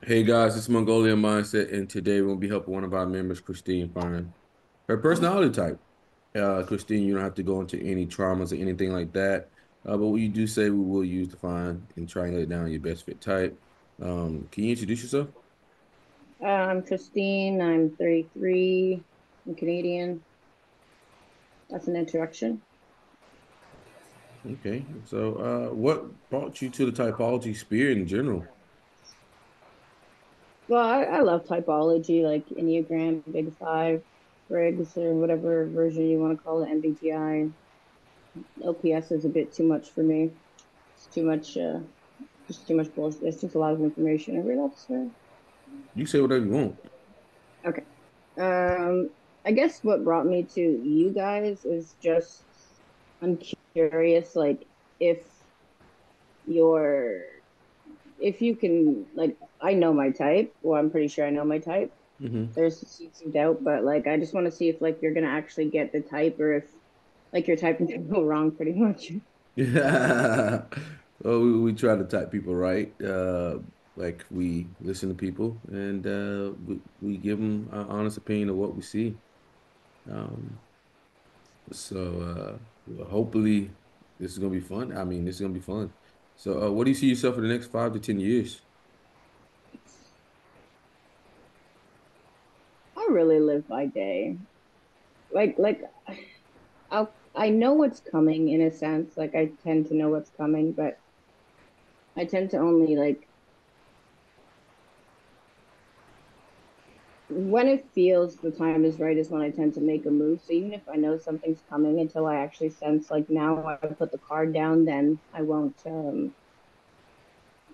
Hey guys, it's Mongolian Mindset, and today we'll be helping one of our members, Christine, find her personality type. Christine, you don't have to go into any traumas or anything like that, but what you do say we will use to find and triangulate down your best fit type. Can you introduce yourself? I'm Christine. I'm 33. I'm Canadian. That's an introduction. Okay, so what brought you to the typology sphere in general? Well, I love typology, like Enneagram, Big Five, Briggs, or whatever version you want to call it, MBTI. LPS is a bit too much for me. It's too much, just too much bullshit. It's just a lot of information. I read that. You say whatever you want. Okay. Um, I guess what brought me to you guys is just I'm curious, like if you're if you can, like, I know my type. Well, I'm pretty sure I know my type. Hmm. There's some doubt, but like I just want to see if like you're gonna actually get the type, or if like your type can go wrong pretty much. Yeah. Well, we try to type people right. Like we listen to people and we give them our honest opinion of what we see. Um, well, hopefully this is gonna be fun. I mean, this is gonna be fun. So, what do you see yourself for the next 5 to 10 years? I really live by day. Like I know what's coming in a sense. Like I tend to know what's coming, but I tend to only like when it feels the time is right is when I tend to make a move. So even if I know something's coming, until I actually sense like now I put the card down, then I won't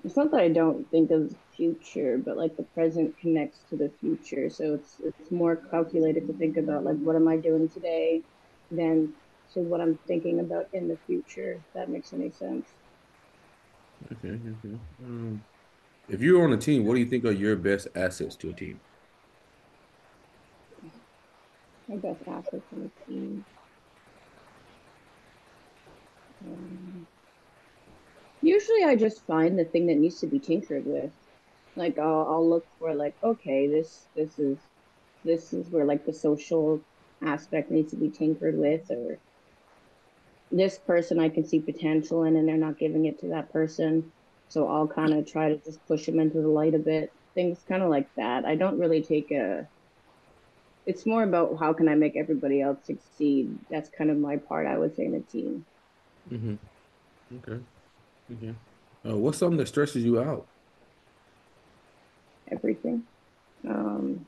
it's not that I don't think of the future, but like the present connects to the future. So it's more calculated to think about like what am I doing today than to what I'm thinking about in the future, if that makes any sense. Okay, okay. If you're on a team, what do you think are your best assets to a team? My best assets in the team. Usually I just find the thing that needs to be tinkered with. Like I'll look for like, okay, this is where like the social aspect needs to be tinkered with, or this person I can see potential in and they're not giving it to that person. So I'll kind of try to just push them into the light a bit. Things kind of like that. I don't really take a, it's more about how can I make everybody else succeed. That's kind of my part, I would say, in a team. Hmm. Okay, okay. What's something that stresses you out? Everything. Um,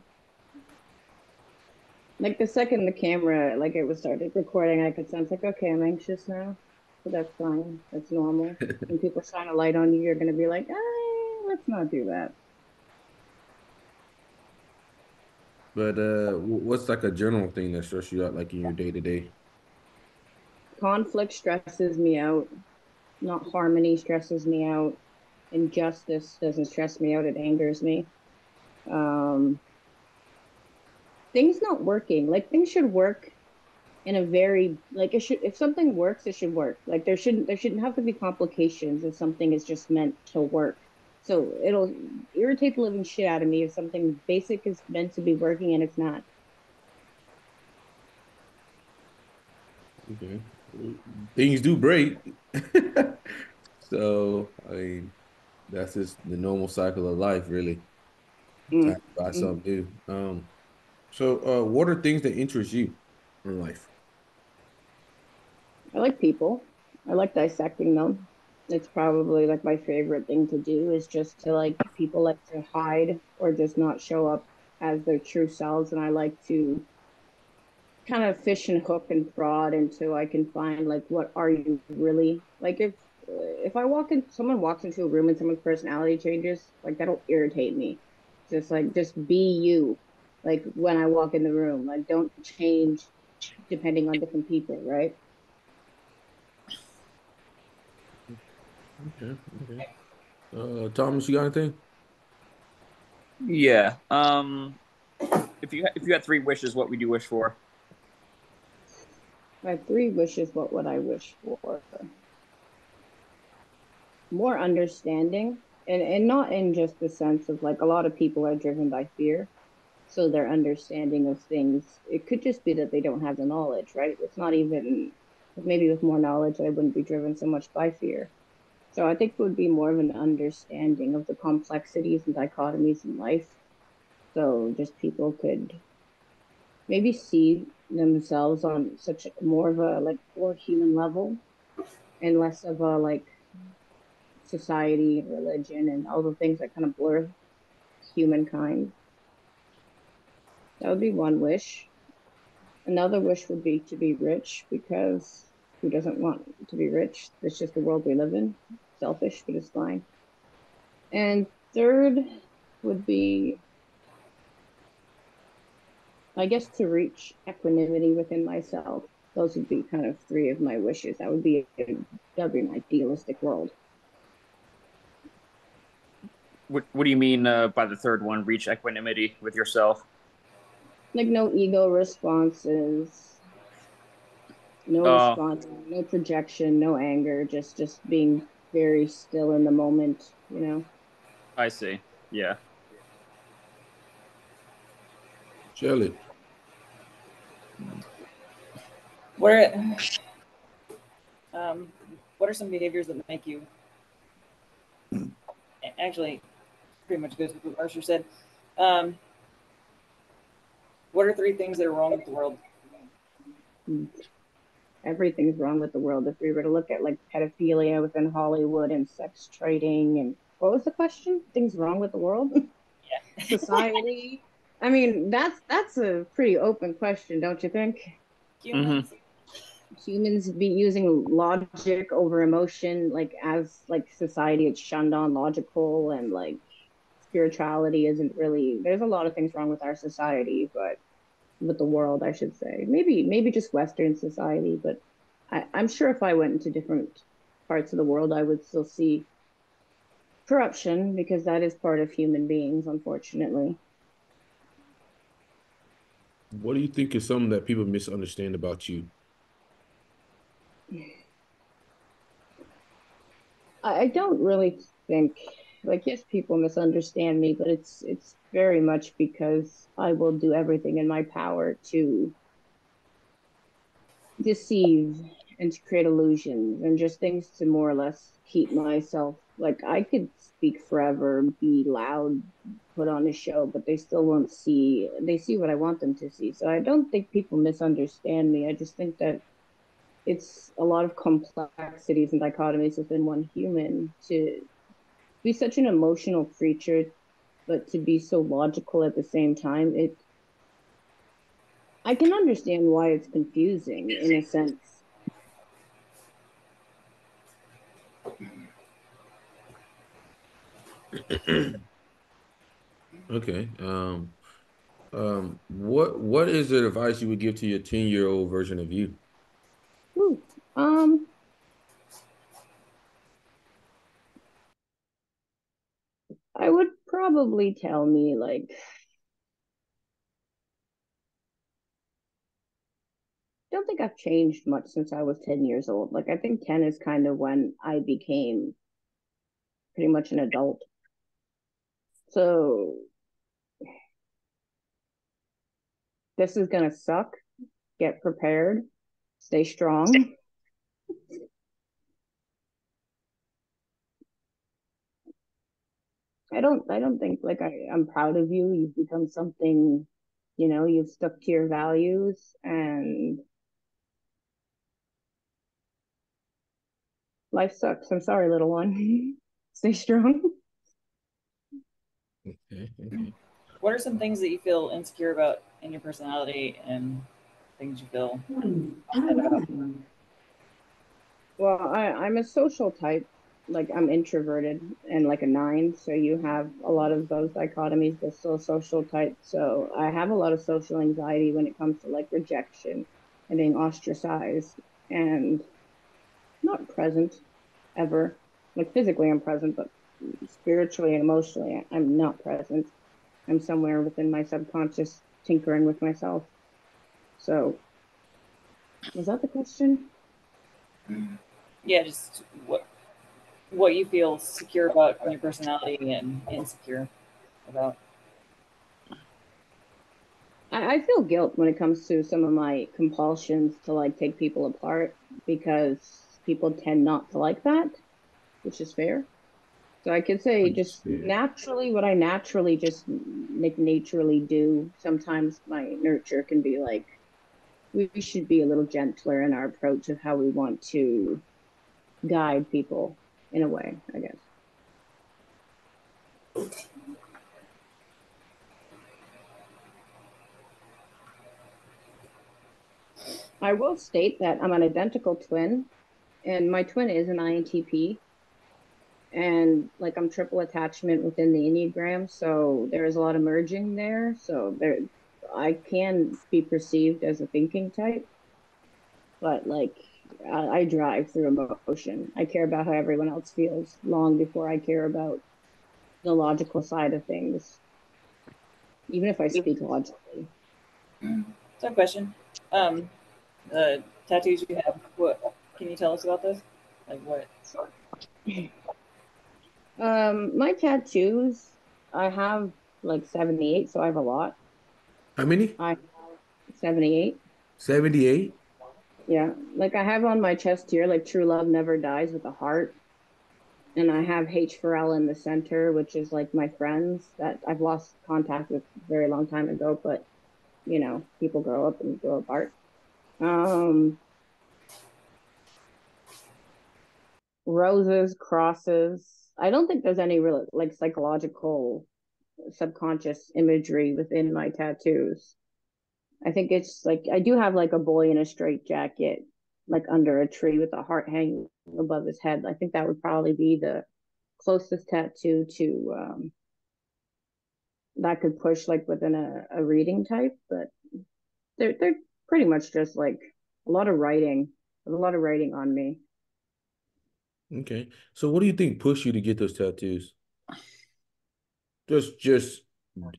like the second the camera, like it was started recording, I could sense like, okay, I'm anxious now. But that's fine. That's normal. When people shine a light on you, you're going to be like, let's not do that. But what's like a general thing that stresses you out, like in your day to day? Conflict stresses me out. Not harmony stresses me out. Injustice doesn't stress me out. It angers me. Um, things not working. Like things should work in a very like it should. If something works, it should work. Like there shouldn't have to be complications if something is just meant to work. So it'll irritate the living shit out of me if something basic is meant to be working and it's not. Okay. Things do break. So, I mean, that's just the normal cycle of life, really. Time Mm. to buy Mm. something new. So, what are things that interest you in life? I like people. I like dissecting them. It's probably like my favorite thing to do is just to like people like to hide or just not show up as their true selves. And I like to kind of fish and hook and prod until I can find like what are you really like if I walk in someone walks into a room and someone's personality changes, like that'll irritate me. Just like just be you. Like when I walk in the room, like don't change depending on different people, right? Okay, okay. Thomas, you got anything? Yeah. If you had three wishes, what would you wish for? My three wishes, what would I wish for? More understanding. and not in just the sense of like a lot of people are driven by fear. So their understanding of things, it could just be that they don't have the knowledge, right? It's not even maybe with more knowledge, I wouldn't be driven so much by fear. So I think it would be more of an understanding of the complexities and dichotomies in life. So just people could maybe see themselves on such more of a like more human level and less of a like society, religion, and all the things that kind of blur humankind. That would be one wish. Another wish would be to be rich because who doesn't want to be rich? It's just the world we live in. Selfish, but it's fine. And third would be, I guess, to reach equanimity within myself. Those would be kind of three of my wishes. That would be an idealistic world. What do you mean by the third one? Reach equanimity with yourself. Like no ego responses, no Oh, response, no projection, no anger, just being very still in the moment, I see. Yeah. Shelley. What are um, what are some behaviors that make you actually pretty much goes with what Archer said? Um, what are three things that are wrong with the world? Everything's wrong with the world. If we were to look at like pedophilia within Hollywood and sex trading and what was the question? Things wrong with the world? Yeah. Society. I mean, that's a pretty open question, don't you think? Humans. Humans be using logic over emotion, like as like society it's shunned on logical and like spirituality isn't really there's a lot of things wrong with our society, but with the world, I should say. Maybe just Western society, but I'm sure if I went into different parts of the world, I would still see corruption because that is part of human beings, unfortunately. What do you think is something that people misunderstand about you? I don't really think like yes, people misunderstand me, but it's very much because I will do everything in my power to deceive and to create illusions and just things to more or less keep myself like I could speak forever, be loud, put on a show, but they see what I want them to see. So I don't think people misunderstand me. I just think that it's a lot of complexities and dichotomies within one human to be such an emotional creature, but to be so logical at the same time. I can understand why it's confusing in a sense. Okay. What is the advice you would give to your 10-year-old version of you? Ooh, um, I would probably tell me like I don't think I've changed much since I was 10 years old. Like I think 10 is kind of when I became pretty much an adult. So this is gonna suck. Get prepared. Stay strong. I don't think like I'm proud of you. You've become something, you've stuck to your values and life sucks. I'm sorry, little one. Stay strong. Okay, okay. What are some things that you feel insecure about in your personality and things you feel confident about? Well, I'm a social type. Like I'm introverted and like a nine. So you have a lot of those dichotomies, but still social type. So I have a lot of social anxiety when it comes to like rejection and being ostracized and not present ever. Like physically I'm present, but spiritually and emotionally I'm not present. I'm somewhere within my subconscious tinkering with myself. So was that the question? Yeah, just what what you feel secure about in your personality and insecure about. I feel guilt when it comes to some of my compulsions to like take people apart because people tend not to like that, which is fair. So I could say Which is just fair. naturally what I naturally just like naturally do. Sometimes my nurture can be like we should be a little gentler in our approach of how we want to guide people in a way, I guess. I will state that I'm an identical twin, and my twin is an INTP, and like I'm triple attachment within the Enneagram, so there is a lot of merging there. So there, I can be perceived as a thinking type, but like I drive through emotion. I care about how everyone else feels long before I care about the logical side of things, even if I speak logically. So, question. Um, the tattoos you have, what can you tell us about those? Like what? My tattoos, I have like 78, so I have a lot. How many? I 78. 78? Yeah, like I have on my chest here, like true love never dies with a heart. And I have H for L in the center, which is like my friends that I've lost contact with a very long time ago, but you know, people grow up and grow apart. Um, Roses, crosses. I don't think there's any real like psychological subconscious imagery within my tattoos. I think it's like I do have like a boy in a straight jacket, like under a tree with a heart hanging above his head. I think that would probably be the closest tattoo to that could push like within a reading type, but they're pretty much just like a lot of writing, a lot of writing on me. Okay. So what do you think pushed you to get those tattoos? Just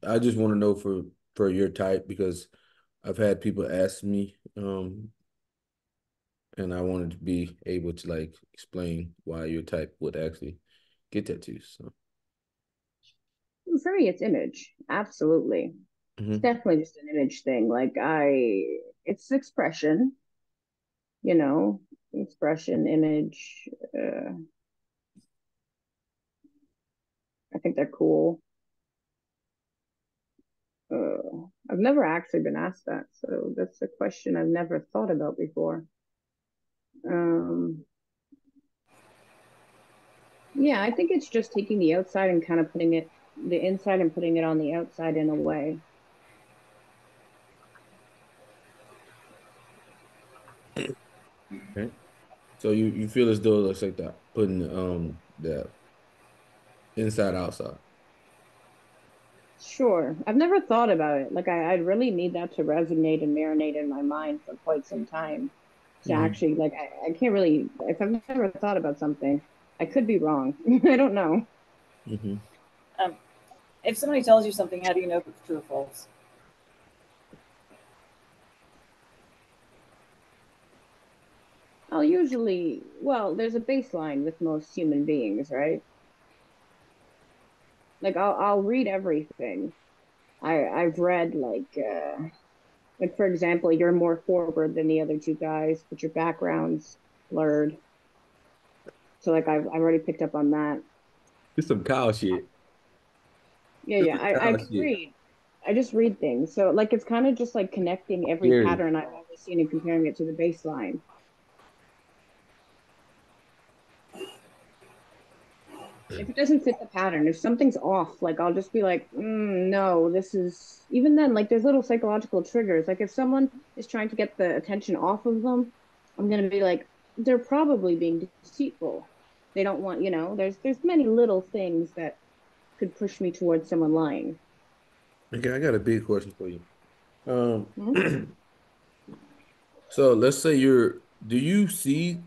I just want to know for your type because I've had people ask me, and I wanted to be able to like explain why your type would actually get tattoos. So, For me, it's image, absolutely. It's hmm. definitely just an image thing. It's expression, you know, expression, image. I think they're cool. I've never actually been asked that, so that's a question I've never thought about before. Um, yeah, I think it's just taking the outside and kind of putting it, the inside and putting it on the outside in a way. Okay. So you feel as though it's like that putting the inside outside. Sure. I've never thought about it. I'd really need that to resonate and marinate in my mind for quite some time to Hmm. actually, I can't really, if I've never thought about something, I could be wrong. I don't know. Hmm. Um, if somebody tells you something, how do you know if it's true or false? I'll usually, well, there's a baseline with most human beings, right? I'll read everything. I've read like for example, you're more forward than the other two guys, but your background's blurred. So I've already picked up on that. It's some cow shit. Yeah, It's yeah. some I cow can shit. read. I just read things. So like it's kind of just like connecting every Scary. pattern I've ever seen and comparing it to the baseline. If it doesn't fit the pattern, if something's off, like I'll just be like, no, this is even then, like there's little psychological triggers. Like if someone is trying to get the attention off of them, I'm gonna be like, they're probably being deceitful. They don't want, there's many little things that could push me towards someone lying. Okay, I got a big question for you. Um, Hmm? so let's say do you see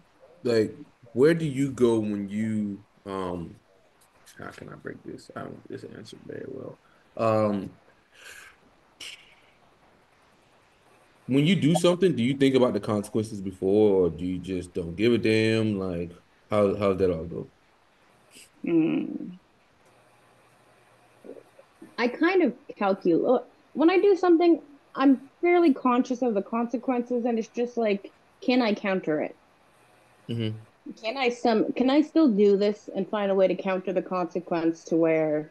like where do you go when you how can I break this? I don't this answer very well. Um, when you do something, do you think about the consequences before, or do you just don't give a damn? Like, how's that all go? Hmm. I kind of calculate when I do something, I'm fairly conscious of the consequences, and it's just like, can I counter it? Mm-hmm. Can I still do this and find a way to counter the consequence to where,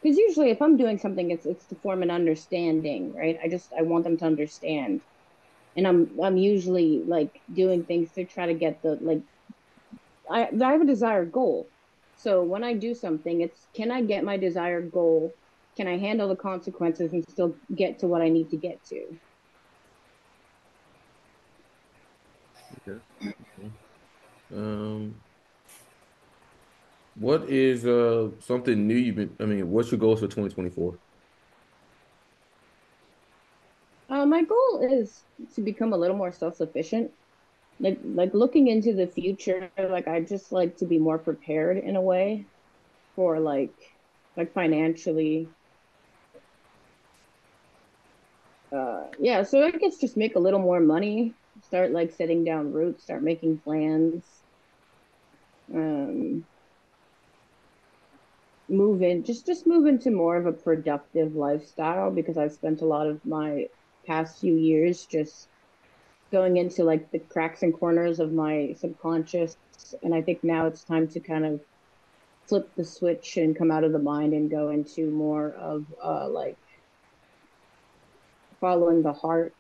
because usually if I'm doing something, it's to form an understanding, right? I want them to understand. And I'm usually like doing things to try to get the like I have a desired goal. So when I do something, it's can I get my desired goal? Can I handle the consequences and still get to what I need to get to? Okay. Okay. Um, what is something new you've been? I mean, what's your goals for 2024? My goal is to become a little more self-sufficient. Like looking into the future, like I just like to be more prepared in a way for like financially. Yeah, so I guess just make a little more money, start like setting down roots, start making plans. Um, just move into more of a productive lifestyle because I've spent a lot of my past few years just going into like the cracks and corners of my subconscious, and I think now it's time to kind of flip the switch and come out of the mind and go into more of like following the heart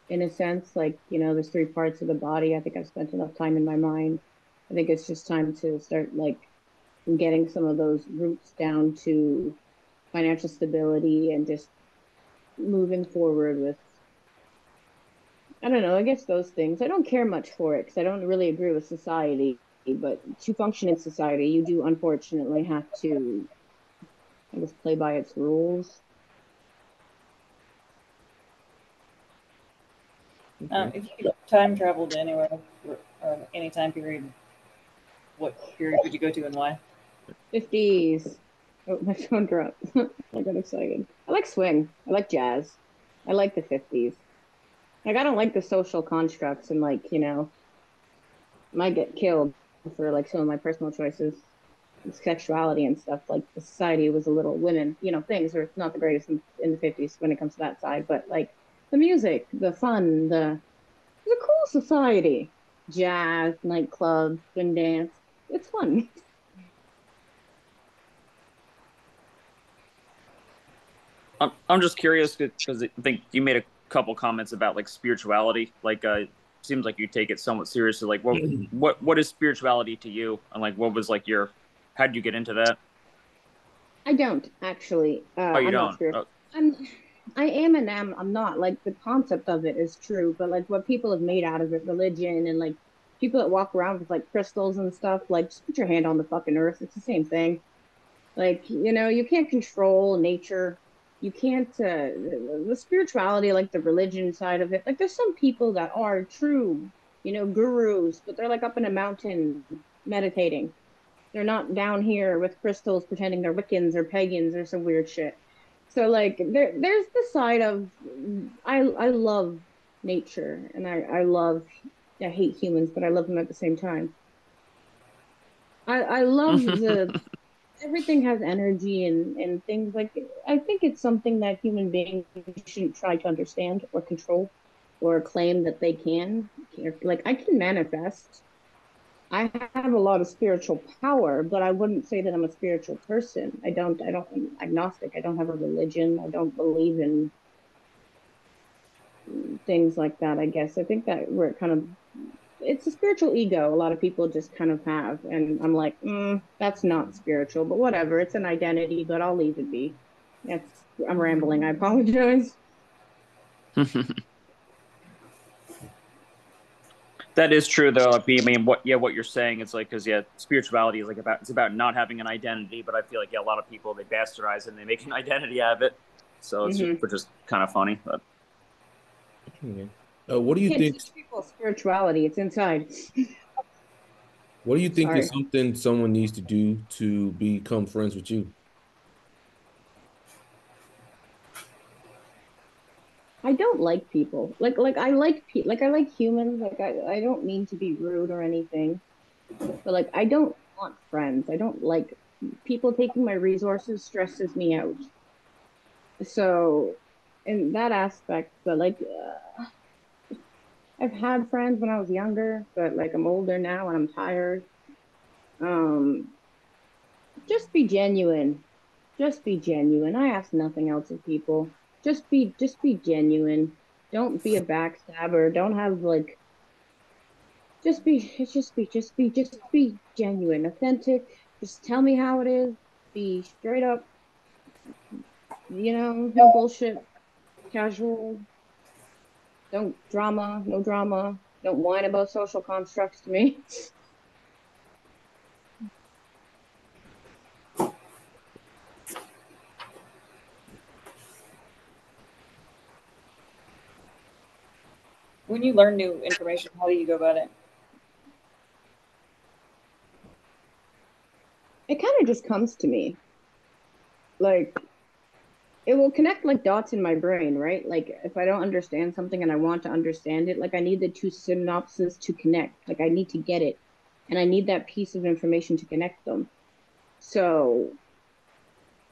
in a sense. Like, there's three parts of the body. I think I've spent enough time in my mind. I think it's just time to start like getting some of those roots down to financial stability and just moving forward with, I don't know, I guess those things. I don't care much for it because I don't really agree with society, but to function in society, you do unfortunately have to, I guess, play by its rules. Okay. If you time traveled anywhere or any time period, what period would you go to and why? 50s. Oh, my phone dropped. I got excited. I like swing. I like jazz. I like the 50s. Like, I don't like the social constructs and, like, might get killed for, like, some of my personal choices, sexuality and stuff. Like, the society was a little women, things are not the greatest in the 50s when it comes to that side. But, like, the music, the fun, the cool society, jazz, nightclubs, swing dance. It's fun. I'm just curious because I think you made a couple comments about like spirituality. Like, seems like you take it somewhat seriously. Like, what is spirituality to you? And like, what was like your, how did you get into that? I don't actually. Oh, you I'm not don't. spiritual. Oh, I'm. I am and am. I'm not. Like the concept of it is true, but like what people have made out of it, religion and like people that walk around with like crystals and stuff. Like just put your hand on the fucking earth. It's the same thing. Like you can't control nature. You can't. The spirituality, like the religion side of it. Like there's some people that are true, gurus, but they're like up in a mountain meditating. They're not down here with crystals pretending they're Wiccans or pagans or some weird shit. So like there's the side of I love nature and I hate humans, but I love them at the same time. I love the everything has energy and things like I think it's something that human beings shouldn't try to understand or control or claim that they can. Like I can manifest. I have a lot of spiritual power, but I wouldn't say that I'm a spiritual person. I'm agnostic. I don't have a religion. I don't believe in things like that, I guess. I think that we're kind of, it's a spiritual ego. A lot of people just kind of have. And I'm like, that's not spiritual, but whatever. It's an identity, but I'll leave it be. I'm rambling. I apologize. that is true though. I mean, what you're saying is like, because yeah, spirituality is like it's about not having an identity. But I feel like yeah, a lot of people they bastardize it and they make an identity out of it. So it's just, Hmm. which is kind of funny. But Okay. What do You you can't think? teach people spirituality. It's inside. What do you think is Sorry. something someone needs to do to become friends with you? I don't like people. Like I like like I like humans. Like I don't mean to be rude or anything, but like I don't. want friends. I don't like people taking my resources stresses me out. So in that aspect, but like I've had friends when I was younger, but like I'm older now and I'm tired. Um, just be genuine. Just be genuine. I ask nothing else of people. Just be genuine. Don't be a backstabber. Don't have like just be genuine, authentic. Just tell me how it is. Be straight up, no bullshit, casual. Don't drama, no drama. Don't whine about social constructs to me. When you learn new information, how do you go about it? It kind of just comes to me. Like it will connect like dots in my brain, right? Like if I don't understand something and I want to understand it, like I need the two synapses to connect. Like I need to get it. And I need that piece of information to connect them. So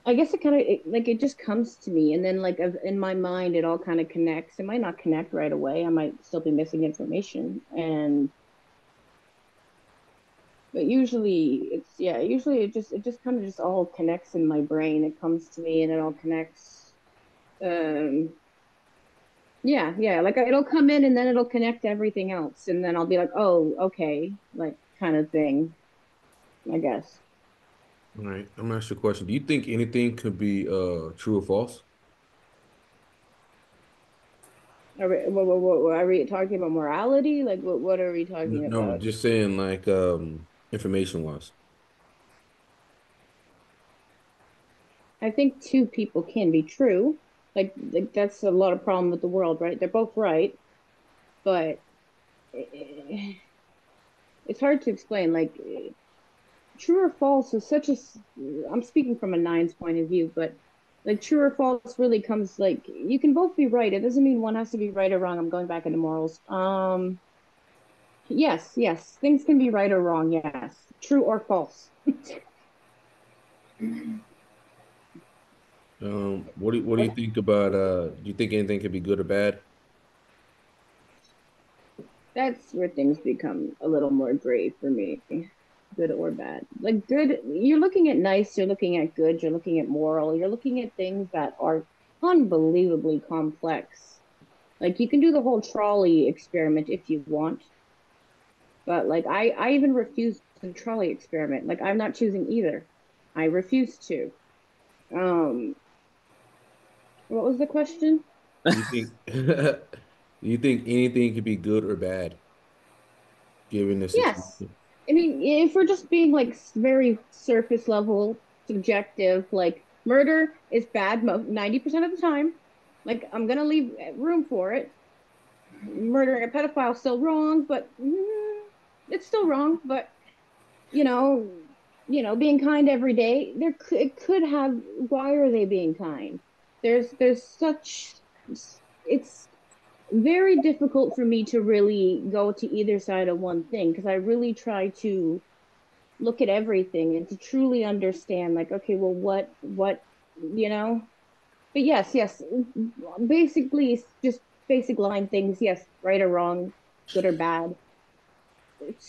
I guess it kind of like it just comes to me, and then like in my mind, it all kind of connects. It might not connect right away. I might still be missing information, but usually it's yeah. Usually it just kind of just all connects in my brain. It comes to me, and it all connects. Um, yeah. Like it'll come in, and then it'll connect to everything else, and then I'll be like, oh, okay, like kind of thing. I guess. All right, I'm gonna ask you a question. Do you think anything could be true or false? Are we talking about morality? Like, what are we talking No, about? just saying like information wise. I think two people can be true. Like that's a lot of problem with the world, right? They're both right, but it's hard to explain. Like, true or false is such a. I'm speaking from a nine's point of view, but like true or false really comes like you can both be right. It doesn't mean one has to be right or wrong. I'm going back into morals. Yes, things can be right or wrong. Yes, true or false. What do you think about do you think anything could be good or bad? That's where things become a little more gray for me, good or bad. Like good, you're looking at nice, you're looking at good, you're looking at moral, you're looking at things that are unbelievably complex. Like you can do the whole trolley experiment if you want, but like I even refuse the trolley experiment. Like I'm not choosing either. I refuse to. Um, what was the question? Do you think do you think anything could be good or bad given the Yes. situation? I mean, if we're just being like very surface level, subjective, like murder is bad 90% of the time. Like I'm gonna leave room for it. Murdering a pedophile is still wrong, but it's still wrong. But you know, being kind every day, it could have. Why are they being kind? There's such. It's very difficult for me to really go to either side of one thing because I really try to look at everything and to truly understand like okay well what you know but yes basically just basic line things yes right or wrong good or bad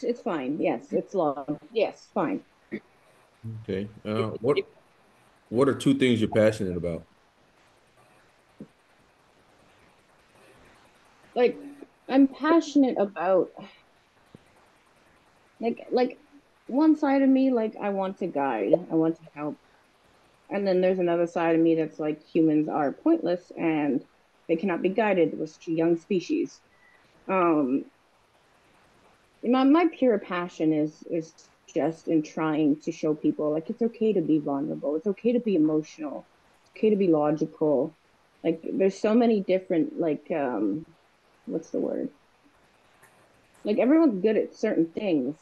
it's fine yes it's long yes fine Okay. If, if, What are two things you're passionate about? like I'm passionate about like one side of me like I want to guide I want to help and then there's another side of me that's like humans are pointless and they cannot be guided. We're such a young species. Um, my pure passion is just in trying to show people like it's okay to be vulnerable. It's okay to be emotional. It's okay to be logical. Like there's so many different like what's the word? Like everyone's good at certain things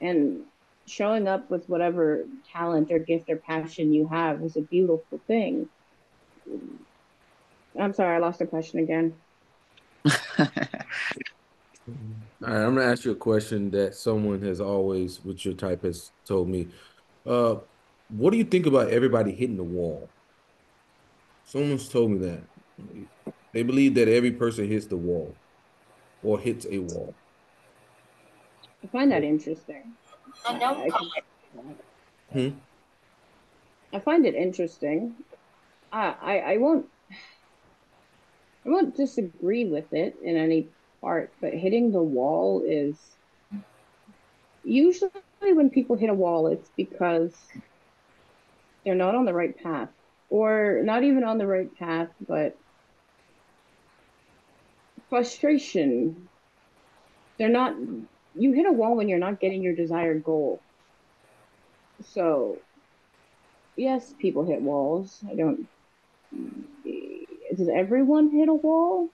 and showing up with whatever talent or gift or passion you have is a beautiful thing. I'm sorry, I lost the question again. All right, I'm gonna ask you a question that someone has always, with your type, has told me. Uh, what do you think about everybody hitting the wall? Someone's told me that. They believe that every person hits the wall or hits a wall. I find that So, interesting. I can see that. hmm? I find it interesting. I won't disagree with it in any part, but hitting the wall is usually when people hit a wall, it's because they're not on the right path, or not even on the right path, but frustration. They're not, you hit a wall when you're not getting your desired goal. So, yes, people hit walls. I don't, does everyone hit a wall?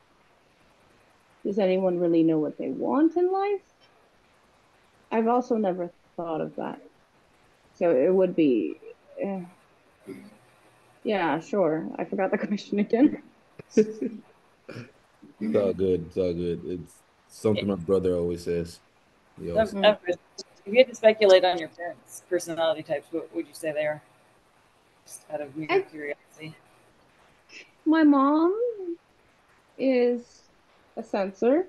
Does anyone really know what they want in life? I've also never thought of that. So it would be, uh, yeah, sure. I forgot the question again. It's all good. It's all good. It's something my brother always says. He always Mm. If you had to speculate on your parents' personality types, what would you say they are? Just out of mere I, curiosity. my mom is a censor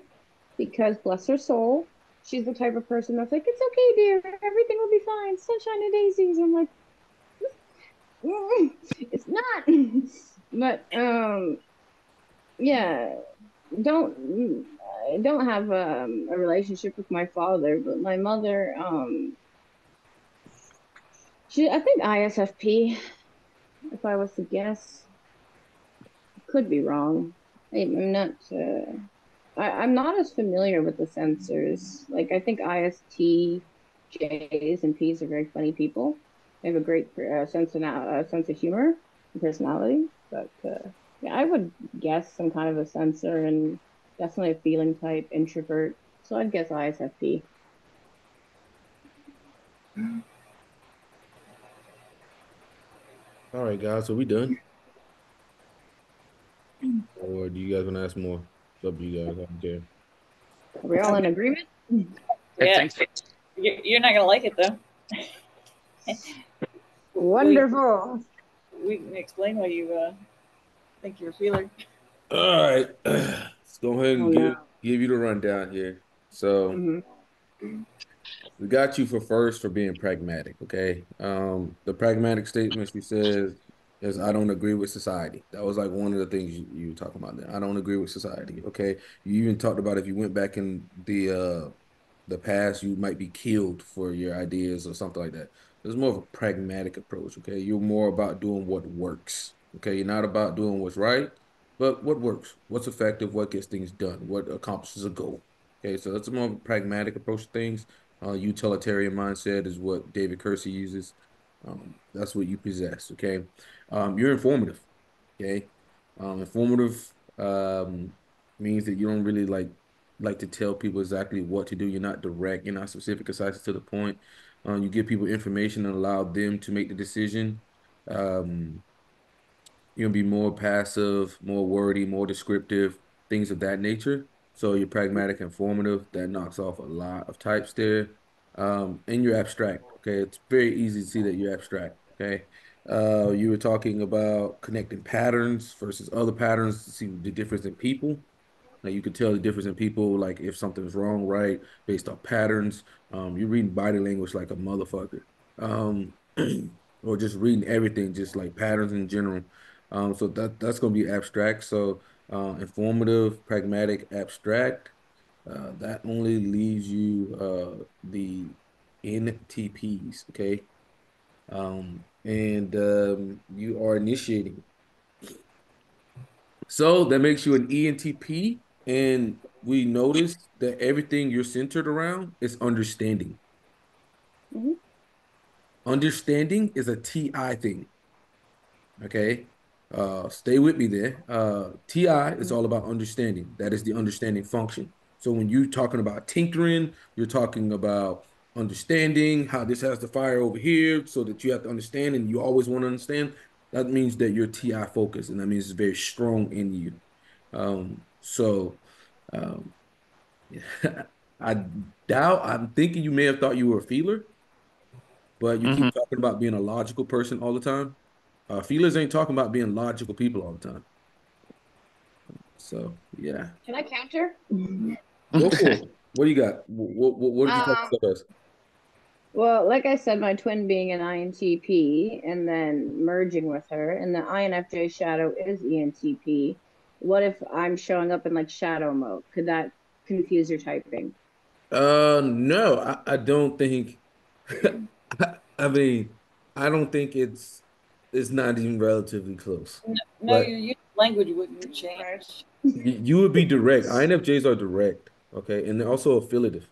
because, bless her soul, she's the type of person that's like, it's okay, dear, everything will be fine, sunshine and daisies. I'm like, it's not. But yeah, don't I don't have a relationship with my father, but my mother, she I think ISFP, if I was to guess, could be wrong. I'm not. I'm not as familiar with the censors. Like I think ISTJs and Ps are very funny people. They have a great sense of humor and personality. But yeah, I would guess some kind of a censor and definitely a feeling type introvert. So I'd guess ISFP. all right, guys. So we done, or do you guys want to ask more? It's up to you guys. I don't care. Are we all in agreement? I Yeah, think so. you're not gonna like it though. we Wonderful. we can explain why you think you're a feeler. All right, let's go ahead Oh and no. give you the rundown here. So Hmm. we got you for first for being pragmatic, okay? The pragmatic statement she says is I don't agree with society. That was like one of the things you were talking about there. I don't agree with society. Okay. You even talked about if you went back in the past, you might be killed for your ideas or something like that. There's more of a pragmatic approach, okay? You're more about doing what works. Okay. You're not about doing what's right, but what works, what's effective, what gets things done, what accomplishes a goal. Okay, so that's a more pragmatic approach to things. Utilitarian mindset is what David Kersey uses. That's what you possess. Okay. You're informative. Okay. Informative means that you don't really like to tell people exactly what to do. You're not direct. You're not specific, concise to the point. You give people information and allow them to make the decision. Um, you'll be more passive, more wordy, more descriptive, things of that nature. So you're pragmatic, informative. That knocks off a lot of types there. And you're abstract. Okay, it's very easy to see that you're abstract. Okay, you were talking about connecting patterns versus other patterns to see the difference in people. Like you could tell the difference in people, like if something's wrong, right, based off patterns. You're reading body language like a motherfucker. Um, or just reading everything, just like patterns in general. So that's gonna be abstract. So informative, pragmatic, abstract. That only leaves you the NTPs, okay? And you are initiating. So that makes you an ENTP, and we notice that everything you're centered around is understanding. Hmm. Understanding is a TI thing. Okay. Stay with me there. TI is all about understanding. That is the understanding function. So when you're talking about tinkering, you're talking about understanding how this has to fire over here so that you have to understand and you always want to understand. That means that you're TI focused and that means it's very strong in you. So um, I doubt. I'm thinking you may have thought you were a feeler, but you Hmm. keep talking about being a logical person all the time. Feelers ain't talking about being logical people all the time. So yeah, Can I counter? go for it. What do you got? What did you talk Um, about us? well, like I said, my twin being an INTP and then merging with her, and the INFJ shadow is ENTP. What if I'm showing up in like shadow mode? Could that confuse your typing? No, I don't think. I mean, I don't think it's not even relatively close. No, no, But your use language wouldn't Right. change. you would be direct. INFJs are direct, okay, and they're also affiliative,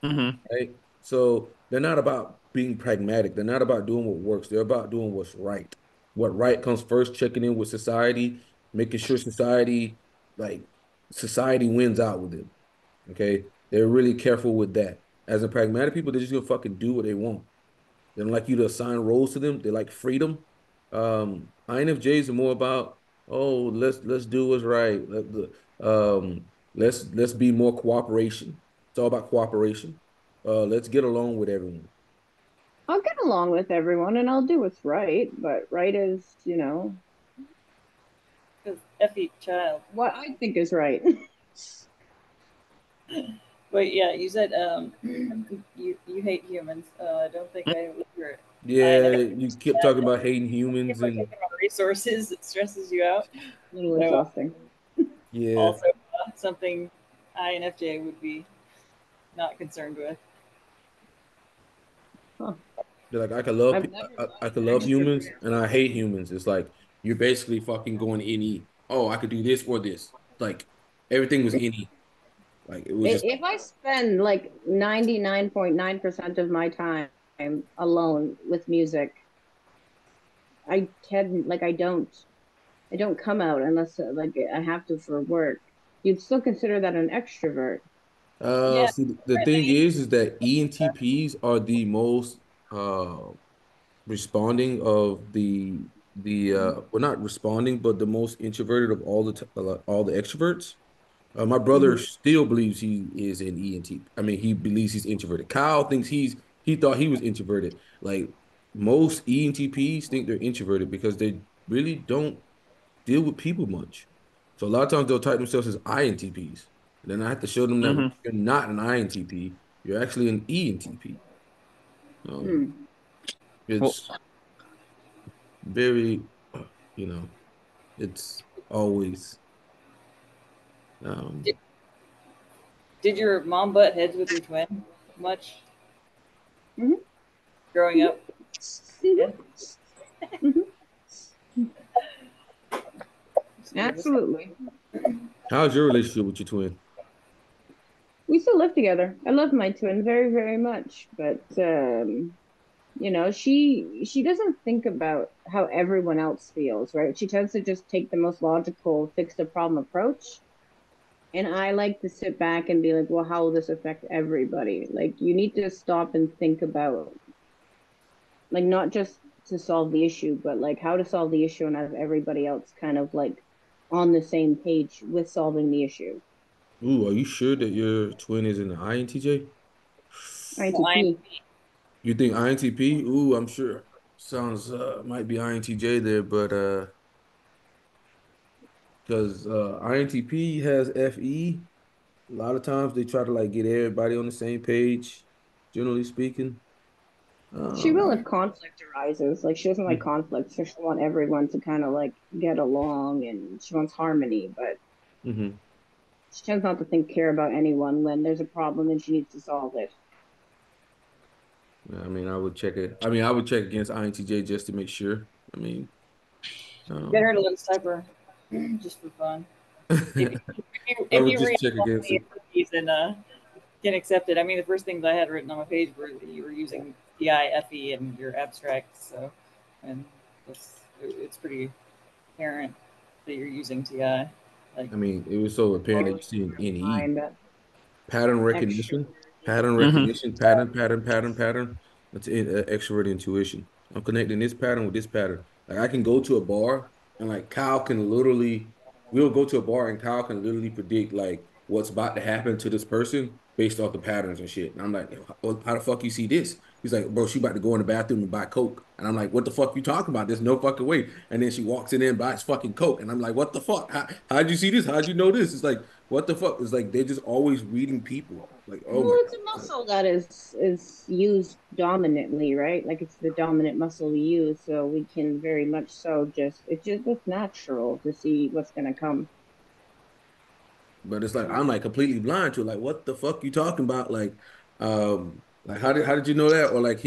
Hmm. right? So they're not about being pragmatic. They're not about doing what works. They're about doing what's right. What right comes first, checking in with society, making sure like society wins out with them. Okay. They're really careful with that. As a pragmatic people, they're just gonna fucking do what they want. They don't like you to assign roles to them. They like freedom. INFJs are more about, oh, let's do what's right. Let's be more cooperation. It's all about cooperation. Let's get along with everyone. I'll get along with everyone and I'll do what's right, but right is, Because FE child. what I think is right. But yeah, you said you hate humans. I don't think I would hear it. Yeah, you kept talking about hating If humans we're and talking about resources, it stresses you out. A little So exhausting. yeah. also something INFJ would be not concerned with. Huh. They're like I could love I've never I met could an love humans extrovert. and I hate humans. It's like you're basically fucking going any. Oh, I could do this or this. Like everything was any. Like it was just If I spend like 99.9% of my time alone with music, I don't come out unless like I have to for work. You'd still consider that an extrovert. Yeah, see the thing is that ENTPs are the most responding of the well not responding but the most introverted of all the extroverts. My brother Hmm. still believes he is an ENT. I mean, he believes he's introverted. Kyle thinks he thought he was introverted. Like most ENTPs think they're introverted because they really don't deal with people much. So a lot of times they'll type themselves as INTPs. And then I have to show them that Hmm. you're not an INTP, you're actually an ENTP. Um, Hmm. Well, it's very, you know, it's always um did, did your mom butt heads with your twin much Hmm. growing up? Yeah. Hmm. Absolutely. how's your relationship with your twin? We still live together. I love my twin very, very much, but she doesn't think about how everyone else feels, right? She tends to just take the most logical, fix the problem approach. And I like to sit back and be like, well, how will this affect everybody? Like, you need to stop and think about, like, not just to solve the issue, but like how to solve the issue and have everybody else kind of like on the same page with solving the issue. Ooh, are you sure that your twin is an INTJ? No, I'm INTP. You think INTP? Ooh, I'm sure. Sounds might be INTJ there, but because INTP has FE, a lot of times they try to like get everybody on the same page, generally speaking. She will if Um, conflict arises. Like she doesn't like conflict, so she want everyone to kind of like get along and she wants harmony, but mm-hmm. she tends not to care about anyone when there's a problem and she needs to solve it. I mean, I would check it. I mean, I would check against INTJ just to make sure. I mean, get her um, to let us type her just for fun. If you, I if would you just read check all against the it. keys and can accept it. I mean, the first things I had written on my page were that you were using TIFE and your abstract. So, and it's pretty apparent that you're using TI. Like, I mean, it was so apparent that Always you see an keep in NE. mind that Pattern recognition, extroverted. pattern hmm. recognition, pattern. That's extrovert intuition. I'm connecting this pattern with this pattern. Like I can go to a bar and like Kyle can literally, we'll go to a bar and Kyle can literally predict like what's about to happen to this person based off the patterns and shit. And I'm like, how the fuck you see this? He's like, bro, she about to go in the bathroom and buy Coke. And I'm like, what the fuck you talking about? There's no fucking way. And then she walks in there and buys fucking Coke. And I'm like, what the fuck? How'd you see this? How'd you know this? It's like, what the fuck? It's like they're just always reading people. Like, oh Well, my it's a God. muscle that is used dominantly, right? Like it's the dominant muscle we use, so we can very much so it's natural to see what's gonna come. But it's like I'm like completely blind to it. Like, what the fuck you talking about? Like how did you know that? Or like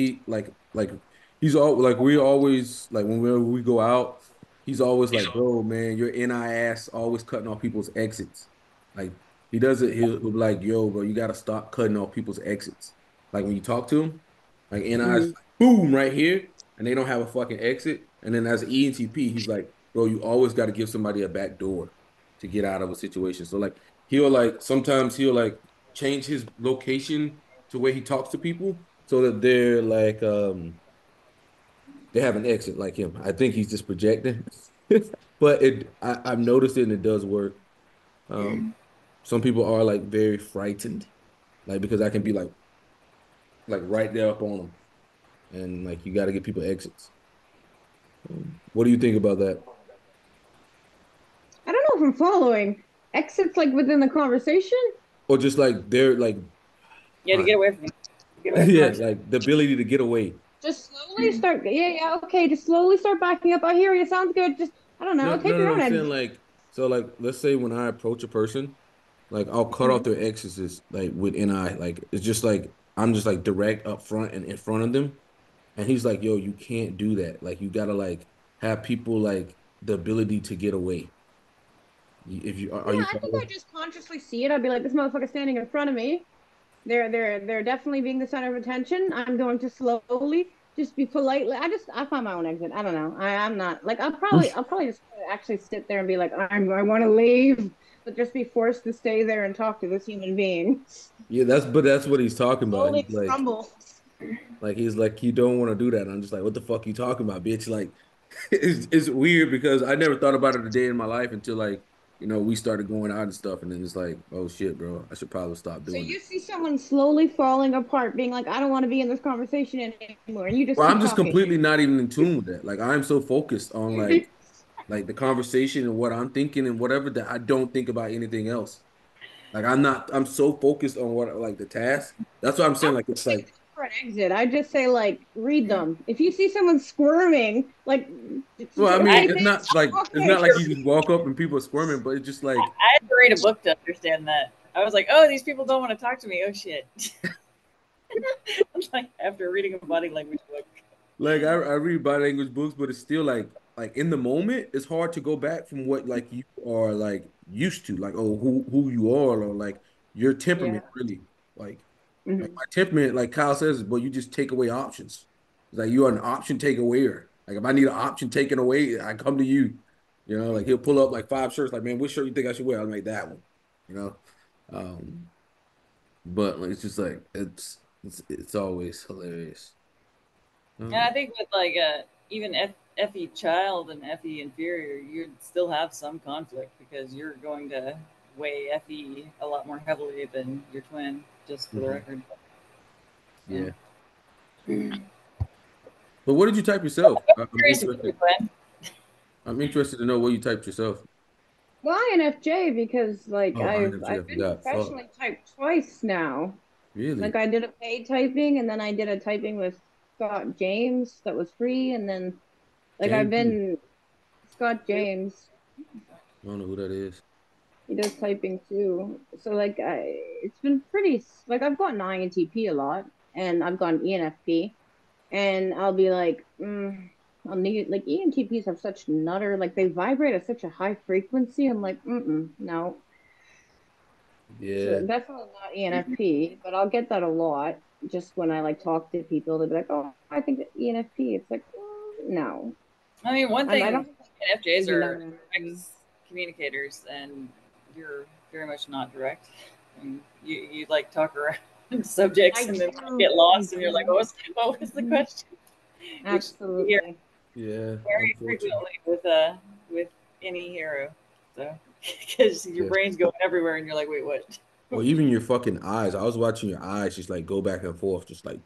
he's all like we always like whenever we go out, he's always like, bro, man, your NI ass always cutting off people's exits. Like he does it, he'll be like, yo, bro, you gotta stop cutting off people's exits. Like when you talk to him, like NI's Mm. boom right here, and they don't have a fucking exit. And then as an ENTP, he's like, bro, you always got to give somebody a back door to get out of a situation. So like he'll like sometimes he'll like change his location to where he talks to people so that they're like they have an exit like him. I think he's just projecting. But I've noticed it and it does work. Um some people are like very frightened, like because I can be like right there up on them. And like you gotta get people exits. What do you think about that? I don't know if I'm following. Exits like within the conversation? Or just like they're like Yeah, to get away from me. Get away from yeah, us. like the ability to get away. Just slowly start, yeah, okay, just slowly start backing up. I hear you, sounds good. Just, I don't No, know, no, take no, your no. own I'm saying exit. like so like let's say when I approach a person, like I'll cut off Mhm. their exes like with NI. Like it's just like I'm just like direct up front and in front of them. And he's like, yo, you can't do that. Like you gotta like have people like the ability to get away. If you Yeah, are you I think I following? just consciously see it. I'd be like, this motherfucker standing in front of me. They're definitely being the center of attention. I'm going to slowly just be politely. I find my own exit. I don't know. I'm not like I'll probably just actually sit there and be like I want to leave, but just be forced to stay there and talk to this human being. Yeah, that's what he's talking about. Slowly crumble. He's like, you don't want to do that. I'm just like, what the fuck you talking about, bitch? Like, it's weird because I never thought about it a day in my life until like, we started going out and stuff, and then it's like, oh shit, bro, I should probably stop So doing it. you see someone slowly falling apart, being like, I don't want to be in this conversation anymore, and you just Well, I'm keep just talking. completely not even in tune with that. Like, I'm so focused on like the conversation and what I'm thinking and whatever that I don't think about anything else. Like, I'm so focused on what like the task. That's what I'm I saying. don't Like, it's say like, look for an exit. I just say like read them. If you see someone squirming, like well, I I mean, hey, it's okay. not like you just walk up and people are squirming, but it's just like. I had to read a book to understand that. I was like, oh, these people don't want to talk to me. Oh shit. Like after reading a body language book. Like I read body language books, but it's still like in the moment, it's hard to go back from what like you are like used to, like oh who you are or like your Yeah. temperament really. Like Hmm. my temperament, like Kyle says, but you just take away options. It's like you're an option takeawayer. Like if I need an option taken away, I come to you. Like he'll pull up like 5 shirts, like man, which shirt you think I should wear? I'll make that one. You know, um, but like, it's just like it's always hilarious. And I Um, think with like even FE child and FE inferior, you'd still have some conflict because you're going to weigh FE a lot more heavily than your twin, just for the mhm. record. Yeah. Yeah. But what did you type yourself? I'm Curious about your interested. twin. I'm interested to know what you typed yourself. Well, INFJ because like Oh, INFJ, I I've been forgot. Fuck. professionally typed twice now. Like Really? I did a paid typing and then I did a typing with Scott James that was free and then like I've James who? been Scott James. I don't know who that is. He does typing too. So like it's been pretty like I've gotten INTP a lot and I've gotten ENFP and I'll be like, I'll need like ENTPs have such nutter like they vibrate at such a high frequency. I'm like, no. So Yeah. definitely not ENFP, but I'll get that a lot just when I like talk to people. They'll be like, oh, I think that ENFP. It's like, no. I mean, one I thing don't think NFJs maybe are not direct communicators, and you're very much not direct. And you like talk around subjects I and then do. get I lost, and you're like, do. what was the Mhm. question? Which you hear Absolutely. Yeah. very Unfortunately. frequently with any hero. So because your Yeah. brain's going everywhere, and you're like, wait, what? or even your fucking eyes. I was watching your eyes just like go back and forth, just like.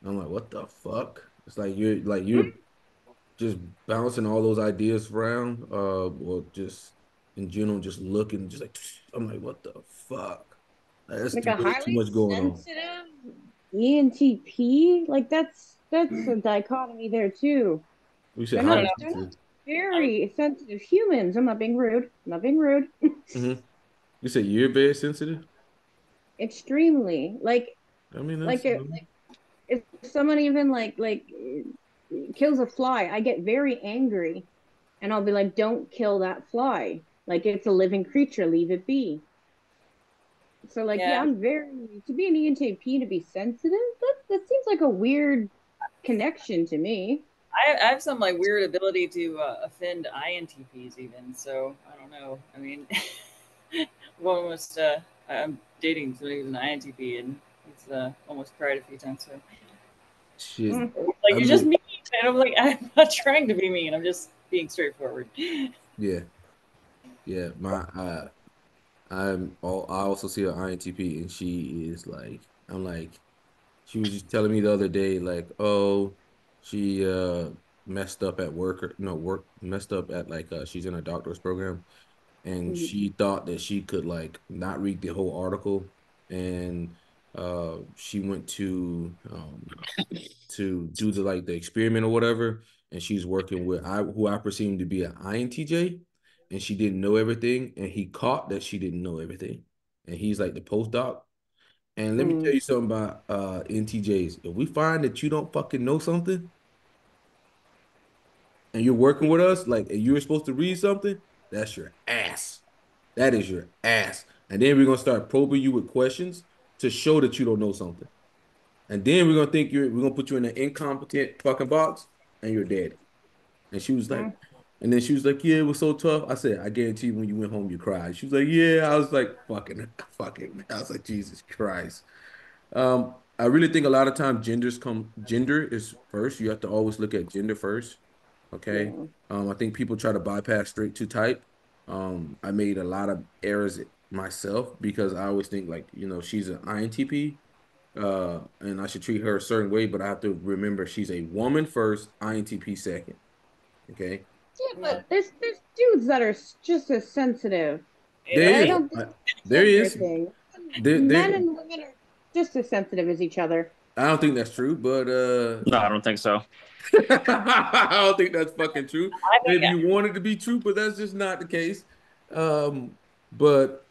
I'm like, what the fuck? It's like you're just bouncing all those ideas around, or just in general, just looking, just like I'm like, what the fuck? That's Like a way too highly much going on. sensitive ENTP, like that's a dichotomy there too. We said They're I don't not highly know. they're not sensitive. I'm, very sensitive humans. I'm not being rude. I'm not being rude. Mm-hmm. You said you're very sensitive. Extremely. I mean, Like that's it, if someone even kills a fly, I get very angry and I'll be like, don't kill that fly. Like it's a living creature, leave it be. So like yeah, yeah, I'm very to be an ENTP to be sensitive, that seems like a weird connection to me. I have some like weird ability to offend INTPs even. So I don't know. I mean, one almost I'm dating somebody who's an INTP and he's almost cried a few times. So shit. Mm, like I you're just mean, mean, and I'm like I'm not trying to be mean. I'm just being straightforward. yeah, yeah. I also see an INTP, and she is like, I'm like, she was just telling me the other day, like, oh, she messed up at work, or no, work messed up at like she's in a doctor's program, and mm, she thought that she could like not read the whole article, and she went to do the experiment or whatever, and she's working with who I perceive to be an INTJ, and she didn't know everything, and he caught that she didn't know everything, and he's like the postdoc. And let me tell mm, you something about NTJs. If we find that you don't fucking know something and you're working with us, like and you're supposed to read something, that's your ass. That is your ass. And then we're gonna start probing you with questions to show that you don't know something. And then we're gonna put you in an incompetent fucking box and you're dead. And she was like, mm. and then she was like, yeah, it was so tough. I said, I guarantee you when you went home, you cried. She was like, yeah. I was like, fucking. I was like, Jesus Christ. I really think a lot of times gender is first. You have to always look at gender first. Okay. Yeah. I think people try to bypass straight to type. I made a lot of errors myself because I always think like, she's an INTP, and I should treat her a certain way, but I have to remember she's a woman first, INTP second. Okay. Yeah, Yeah, but there's dudes that are just as sensitive. There I is. yeah. don't think it's a There gender is. thing. Men There. and women are just as sensitive as each other. I don't think that's true, but No, I don't think so. I don't think that's fucking true. I think Maybe you want it to be true, but that's just not the case. Um, but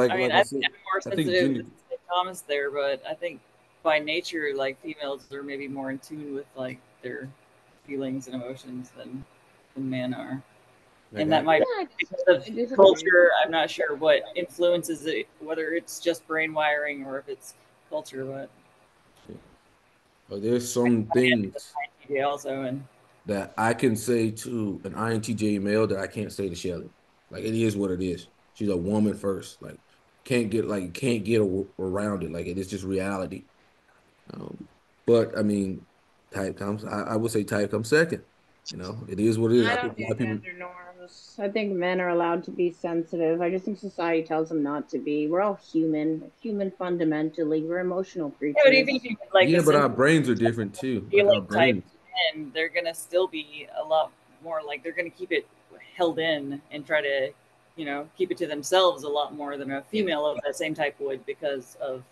I mean like I I said, think I'm more I think sensitive gender. than Thomas there, but I think by nature like females are maybe more in tune with like their feelings and emotions than men are. Like And that might Yeah, be because of I disagree. culture. I'm not sure what influences it, whether it's just brain wiring or if it's culture. But there's I some am things the INTJ also, and that I can say to an INTJ male that I can't say to Shelly. Like it is what it is. She's a woman first. Like can't get around it. Like it is just reality. Um, but I mean, type comes. I would say type comes second. It is what it is. I I don't think a do lot of people. gender norms. I think men are allowed to be sensitive. I just think society tells them not to be. We're all human fundamentally. We're emotional yeah. But even creatures. if you like Yeah, a but sense our brains are different too. Like our feeling type brains. men, they're gonna still be a lot more like they're gonna keep it held in and try to, keep it to themselves a lot more than a female of that same type would because of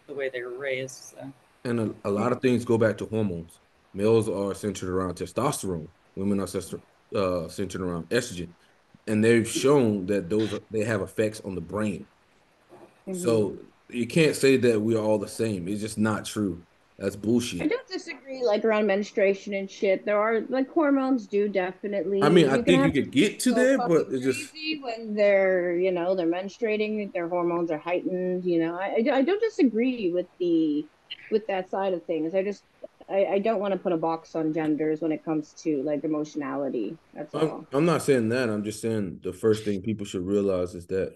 the way they were raised. So And a lot of things go back to hormones. Males are centered around testosterone. Women are centered around estrogen, and they've shown that they have effects on the brain. Hmm. So you can't say that we're all the same. It's just not true. That's I bullshit. don't disagree, like around menstruation and shit. There are like hormones do I definitely. mean, I You can think you have could people get to go there, but fucking it's just crazy when they're menstruating. Their hormones are heightened. I don't disagree with that side of things. I don't want to put a box on genders when it comes to like emotionality. That's all. I'm not saying that. I'm just saying the first thing people should realize is that,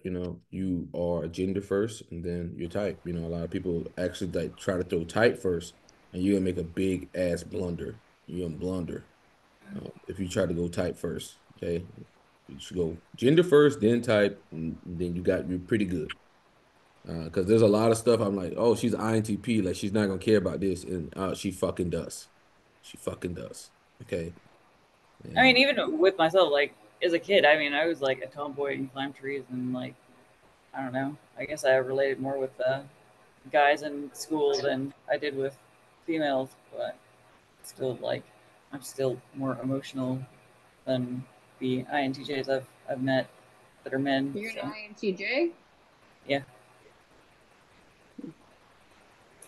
you are a gender first and then your type. A lot of people actually like try to throw type first and you're gonna make a big ass blunder. You're gonna blunder if you try to go type first. Okay. You should go gender first, then type, and then you're pretty good. Because there's a lot of stuff I'm like, oh, she's INTP, like she's not gonna care about this, and she fucking does. She fucking does. Okay. I mean, And even with myself, like as a kid, I mean, I was like a tomboy and climbed trees, and like I don't know. I guess I related more with guys in school than I did with females, but still, like I'm still more emotional than the INTJs I've met that are men. You're So an INTJ? yeah,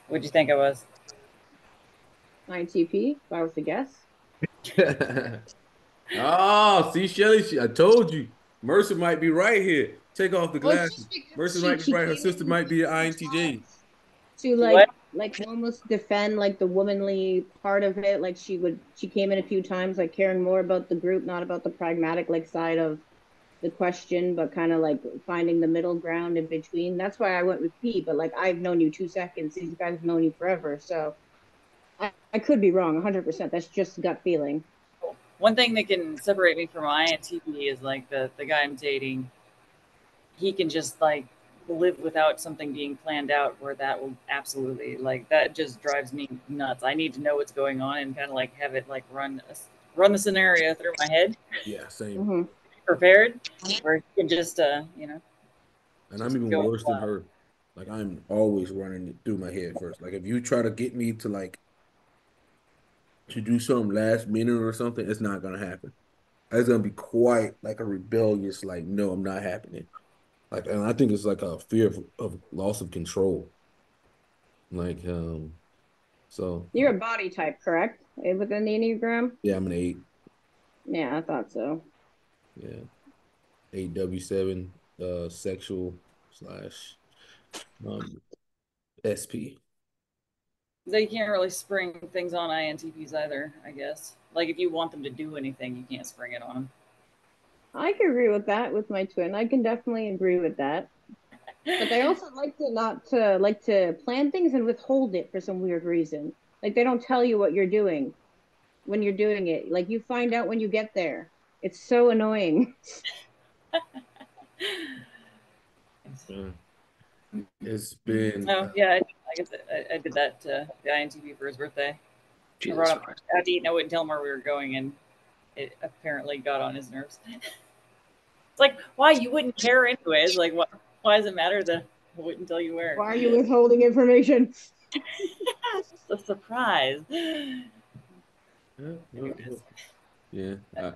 what'd you think I was? INTP, if I was to guess. oh, see, Shelly, I told you, Mercer might be right here. Take off the Well, it's glasses. just because Mercer might be she right. Her came sister in might be an a few INTJ. times to What? like almost defend like the womanly part of it. Like she came in a few times like caring more about the group, not about the pragmatic like side of the question, but kind of like finding the middle ground in between. That's why I went with P, but like I've known you 2 seconds. These guys have known you forever. So I could be wrong 100%. That's just gut feeling. One thing that can separate me from INTP is like the guy I'm dating. He can just like live without something being planned out. Where that will absolutely like that just drives me nuts. I need to know what's going on and kind of like have it like run the scenario through my head, Yeah, same. Mm-hmm. prepared. Or he can just And I'm just even go with worse the than flow. her. Like I'm always running it through my head first. Like if you try to get me to like to do something last minute or something, it's not gonna happen. It's gonna be quite like a rebellious, like, no, I'm not happening. Like, and I think it's like a fear of loss of control. Like, so You're a body type, correct? Within the Enneagram? yeah, I'm an eight. Yeah, I thought so. Yeah, 8W7, sexual slash um SP. So you can't really spring things on INTPs either, I guess. Like if you want them to do anything, you can't spring it on them. I can agree with that with my twin. I can definitely agree with that. But they also like to not to like to plan things and withhold it for some weird reason. Like they don't tell you what you're doing when you're doing it. Like you find out when you get there. It's so annoying. Yeah. It's been Oh yeah, I guess I did that to the INTP for his birthday. I Jesus brought him Christ. out to eat, and I wouldn't tell him where we were going, and it apparently got on his nerves. It's like, why you wouldn't care anyways? Like, what? Why does it matter that I wouldn't tell you where? Why are you withholding information? The surprise. Yeah, yeah,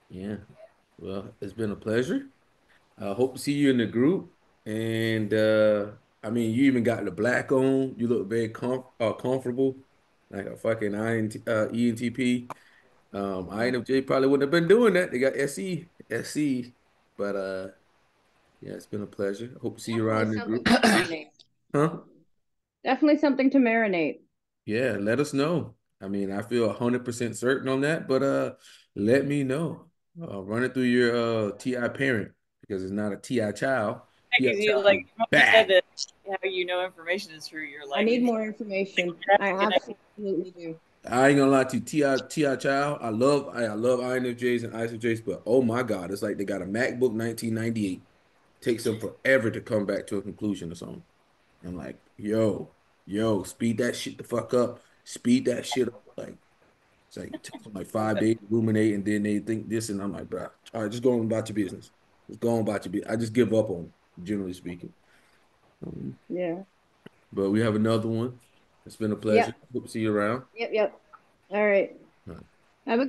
yeah. Well, it's been a pleasure. I hope to see you in the group. And I mean, you even got the black on. You look very comfortable, like a fucking ENTP. INFJ probably wouldn't have been doing that. They got SE. But yeah, it's been a pleasure. Hope to see you Definitely around the something group. to marinate. Huh? Definitely something to marinate. Yeah, let us know. I mean, I feel 100% certain on that, but let me know. Run it through your TI parent because it's not a TI child. TI Because you child like is when you said bad. that how you know information is true, you're I like, need if more you information. have I to connect, absolutely do. I ain't gonna lie to you, TI child. I love INFJs and ISFJs, but oh my God, it's like they got a MacBook 1998. Takes them forever to come back to a conclusion or something. I'm like, yo, speed that shit the fuck up. Speed that shit up. Like it's like it takes them like 5 days to ruminate, and then they think this, and I'm like, bro, all right, just go on about your business. Just go on about your business. I just give up on it, generally speaking. Um, Yeah. but we have another one. It's been a pleasure. Yep. Hope to see you around. Yep. Yep. All right.